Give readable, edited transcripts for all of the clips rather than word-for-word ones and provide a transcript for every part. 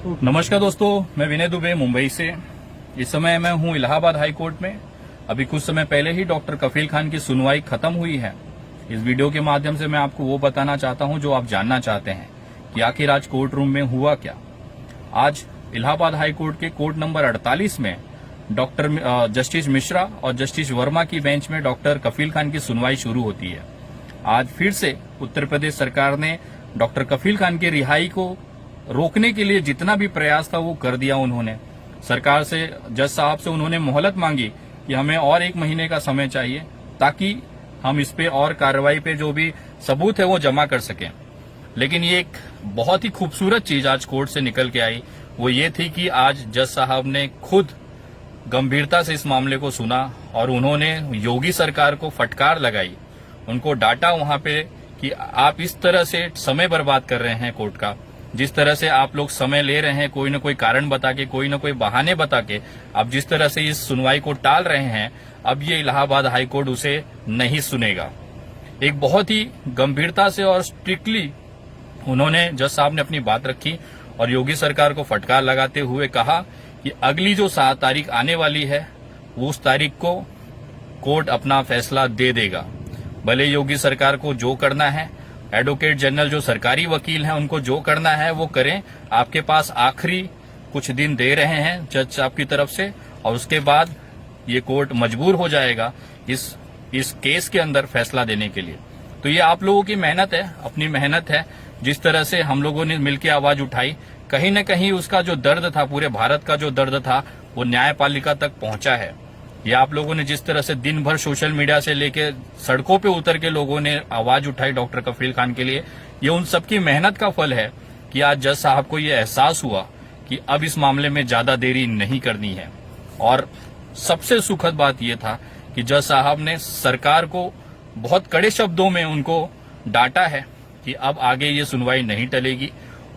नमस्कार दोस्तों, मैं विनय दुबे मुंबई से। इस समय मैं हूं इलाहाबाद हाई कोर्ट में। अभी कुछ समय पहले ही डॉक्टर कफील खान की सुनवाई खत्म हुई है। इस वीडियो के माध्यम से मैं आपको वो बताना चाहता हूं जो आप जानना चाहते हैं कि आखिर आज कोर्ट रूम में हुआ क्या। आज इलाहाबाद हाई कोर्ट के कोर्ट नंबर 48 में डॉक्टर जस्टिस मिश्रा और जस्टिस वर्मा की बेंच में डॉक्टर कफील खान की सुनवाई शुरू होती है। आज फिर से उत्तर प्रदेश सरकार ने डॉक्टर कफील खान की रिहाई को रोकने के लिए जितना भी प्रयास था वो कर दिया। उन्होंने सरकार से, जज साहब से उन्होंने मोहलत मांगी कि हमें और 1 महीने का समय चाहिए ताकि हम इस पे और कार्रवाई पे जो भी सबूत है वो जमा कर सकें। लेकिन ये एक बहुत ही खूबसूरत चीज आज कोर्ट से निकल के आई, वो ये थी कि आज जज साहब ने खुद गंभीरता से इस मामले को सुना और उन्होंने योगी सरकार को फटकार लगाई, उनको डांटा वहां पे कि आप इस तरह से समय बर्बाद कर रहे हैं कोर्ट का। जिस तरह से आप लोग समय ले रहे हैं, कोई न कोई कारण बता के, कोई न कोई बहाने बता के, आप जिस तरह से इस सुनवाई को टाल रहे हैं, अब ये इलाहाबाद हाई कोर्ट उसे नहीं सुनेगा। एक बहुत ही गंभीरता से और स्ट्रिक्टली उन्होंने, जज साहब ने अपनी बात रखी और योगी सरकार को फटकार लगाते हुए कहा कि अगली जो 7 तारीख आने वाली है वो उस तारीख को कोर्ट अपना फैसला दे देगा। भले योगी सरकार को जो करना है, एडवोकेट जनरल जो सरकारी वकील हैं उनको जो करना है वो करें। आपके पास आखिरी कुछ दिन दे रहे हैं जज साहब की तरफ से और उसके बाद ये कोर्ट मजबूर हो जाएगा इस केस के अंदर फैसला देने के लिए। तो ये आप लोगों की मेहनत है, अपनी मेहनत है। जिस तरह से हम लोगों ने मिलकर आवाज उठाई, कहीं न कहीं उसका जो दर्द था, पूरे भारत का जो दर्द था, वो न्यायपालिका तक पहुंचा है। ये आप लोगों ने जिस तरह से दिन भर सोशल मीडिया से लेके सड़कों पे उतर के लोगों ने आवाज उठाई डॉक्टर कफील खान के लिए, ये उन सबकी मेहनत का फल है कि आज जज साहब को ये एहसास हुआ कि अब इस मामले में ज्यादा देरी नहीं करनी है। और सबसे सुखद बात यह था कि जज साहब ने सरकार को बहुत कड़े शब्दों में उनको डांटा है कि अब आगे ये सुनवाई नहीं टलेगी।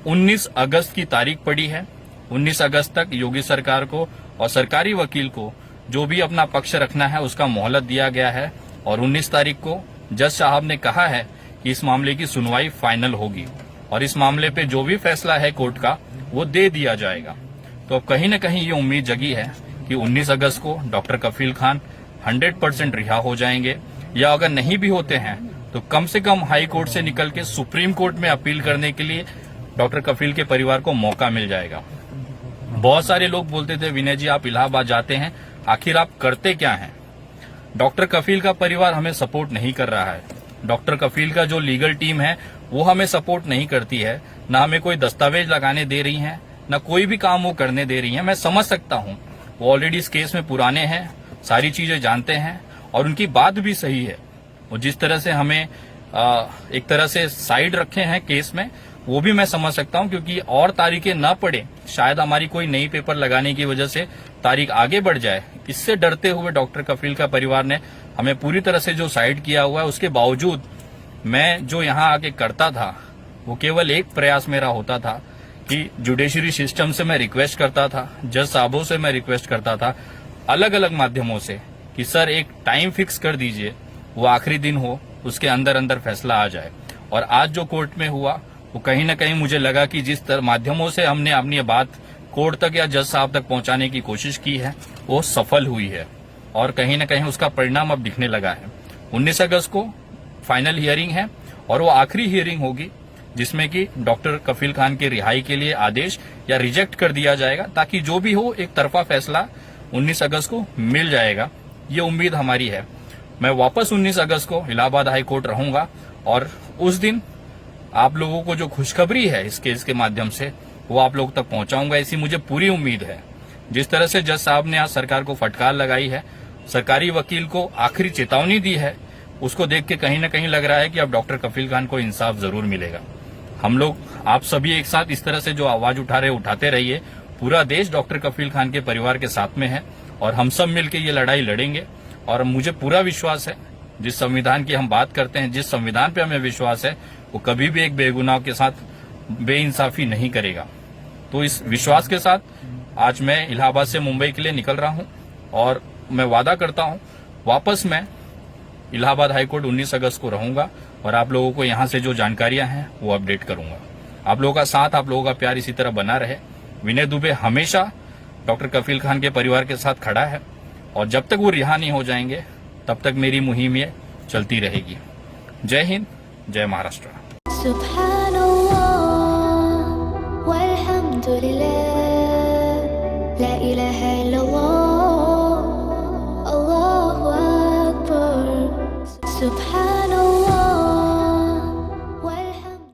19 अगस्त की तारीख पड़ी है। 19 अगस्त तक योगी सरकार को और सरकारी वकील को जो भी अपना पक्ष रखना है उसका मोहलत दिया गया है और 19 तारीख को जज साहब ने कहा है कि इस मामले की सुनवाई फाइनल होगी और इस मामले पे जो भी फैसला है कोर्ट का वो दे दिया जाएगा। तो अब कहीं न कहीं ये उम्मीद जगी है कि 19 अगस्त को डॉक्टर कफील खान 100% रिहा हो जाएंगे, या अगर नहीं भी होते हैं तो कम से कम हाई कोर्ट से निकल के सुप्रीम कोर्ट में अपील करने के लिए डॉक्टर कफील के परिवार को मौका मिल जाएगा। बहुत सारे लोग बोलते थे, विनय जी आप इलाहाबाद जाते हैं, आखिर आप करते क्या हैं? डॉक्टर कफील का परिवार हमें सपोर्ट नहीं कर रहा है। डॉक्टर कफील का जो लीगल टीम है वो हमें सपोर्ट नहीं करती है, ना हमें कोई दस्तावेज लगाने दे रही है, ना कोई भी काम वो करने दे रही है। मैं समझ सकता हूँ, वो ऑलरेडी इस केस में पुराने हैं, सारी चीजें जानते हैं और उनकी बात भी सही है। वो जिस तरह से हमें एक तरह से साइड रखे हैं केस में, वो भी मैं समझ सकता हूं, क्योंकि और तारीखें न पड़े, शायद हमारी कोई नई पेपर लगाने की वजह से तारीख आगे बढ़ जाए। इससे डरते हुए डॉक्टर कफील का परिवार ने हमें पूरी तरह से जो साइड किया हुआ है, उसके बावजूद मैं जो यहां आके करता था वो केवल एक प्रयास मेरा होता था कि जुडिशरी सिस्टम से मैं रिक्वेस्ट करता था, जज साहबों से मैं रिक्वेस्ट करता था अलग अलग माध्यमों से कि सर एक टाइम फिक्स कर दीजिए, वो आखिरी दिन हो, उसके अंदर अंदर फैसला आ जाए। और आज जो कोर्ट में हुआ वो कहीं न कहीं मुझे लगा कि जिस तरह माध्यमों से हमने अपनी बात कोर्ट तक या जज साहब तक पहुंचाने की कोशिश की है वो सफल हुई है और कहीं न कहीं उसका परिणाम अब दिखने लगा है। 19 अगस्त को फाइनल हियरिंग है और वो आखिरी हियरिंग होगी जिसमें कि डॉक्टर कफील खान के रिहाई के लिए आदेश या रिजेक्ट कर दिया जाएगा, ताकि जो भी हो एक तरफा फैसला 19 अगस्त को मिल जाएगा। ये उम्मीद हमारी है। मैं वापस 19 अगस्त को इलाहाबाद हाई कोर्ट रहूंगा और उस दिन आप लोगों को जो खुशखबरी है इस केस के माध्यम से वो आप लोग तक पहुंचाऊंगा, ऐसी मुझे पूरी उम्मीद है। जिस तरह से जज साहब ने आज सरकार को फटकार लगाई है, सरकारी वकील को आखिरी चेतावनी दी है, उसको देख के कहीं न कहीं लग रहा है कि अब डॉक्टर कफील खान को इंसाफ जरूर मिलेगा। हम लोग, आप सभी एक साथ इस तरह से जो आवाज उठा रहे उठाते रहिए। पूरा देश डॉक्टर कफील खान के परिवार के साथ में है और हम सब मिलकर ये लड़ाई लड़ेंगे। और मुझे पूरा विश्वास है, जिस संविधान की हम बात करते हैं, जिस संविधान पे हमें विश्वास है, वो कभी भी एक बेगुनाह के साथ बेइंसाफी नहीं करेगा। तो इस विश्वास के साथ आज मैं इलाहाबाद से मुंबई के लिए निकल रहा हूं और मैं वादा करता हूं वापस मैं इलाहाबाद हाईकोर्ट 19 अगस्त को रहूंगा और आप लोगों को यहां से जो जानकारियां हैं वो अपडेट करूंगा। आप लोगों का साथ, आप लोगों का प्यार इसी तरह बना रहे। विनय दुबे हमेशा डॉक्टर कफील खान के परिवार के साथ खड़ा है और जब तक वो रिहा नहीं हो जाएंगे तब तक मेरी मुहिम ये चलती रहेगी। जय हिंद, जय महाराष्ट्र। सुब्हानल्लाह वल्हम्दुलिल्लाह ला इलाहा इल्लल्लाह अल्लाहु अकबर।